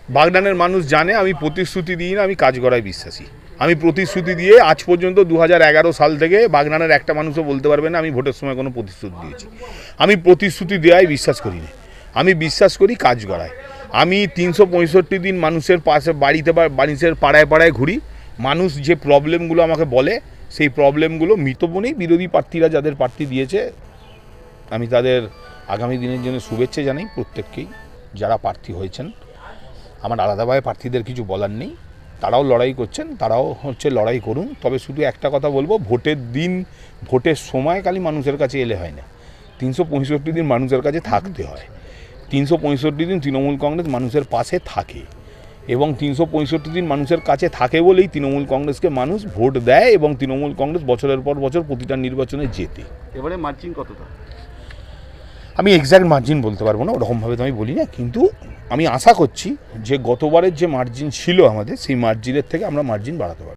বাগনানের মানুষ জানে আমি প্রতিশ্রুতি দিই না, আমি কাজ করায় বিশ্বাসী। আমি প্রতিশ্রুতি দিয়ে আজ পর্যন্ত 2011 সাল থেকে বাগনানের একটা মানুষও বলতে পারবে না আমি ভোটের সময় কোনো প্রতিশ্রুতি দিয়েছি। আমি প্রতিশ্রুতি দেওয়ায় বিশ্বাস করি না, আমি বিশ্বাস করি কাজ করায়। আমি 365 দিন মানুষের পাশে বাড়িতে বা মানুষের পাড়ায় পাড়ায় ঘুরি। মানুষ যে প্রবলেমগুলো আমাকে বলে সেই প্রবলেমগুলো মিতবনেই বিরোধী প্রার্থীরা যাদের প্রার্থী দিয়েছে আমি তাদের আগামী দিনের জন্য শুভেচ্ছা জানাই প্রত্যেককেই যারা প্রার্থী হয়েছেন। আমার আলাদাভাবে প্রার্থীদের কিছু বলার নেই, তারাও লড়াই করছেন, তারাও লড়াই করুন। তবে শুধু একটা কথা বলবো, ভোটের দিন ভোটের সময় খালি মানুষের কাছে এলে হয় না, 365 দিন মানুষের কাছে থাকতে হয়। 365 দিন তৃণমূল কংগ্রেস মানুষের পাশে থাকে এবং 365 দিন মানুষের কাছে থাকে বলেই তৃণমূল কংগ্রেসকে মানুষ ভোট দেয় এবং তৃণমূল কংগ্রেস বছরের পর বছর প্রতিটা নির্বাচনে জেতে। এবারে মার্জিন কতটা? আমি এক্স্যাক্ট মার্জিন বলতে পারবো না, ওরকমভাবে তো আমি বলি না, কিন্তু আমি আশা করছি যে গতবারের যে মার্জিন ছিল আমাদের সেই মার্জিনের থেকে আমরা মার্জিন বাড়াতে পারবো।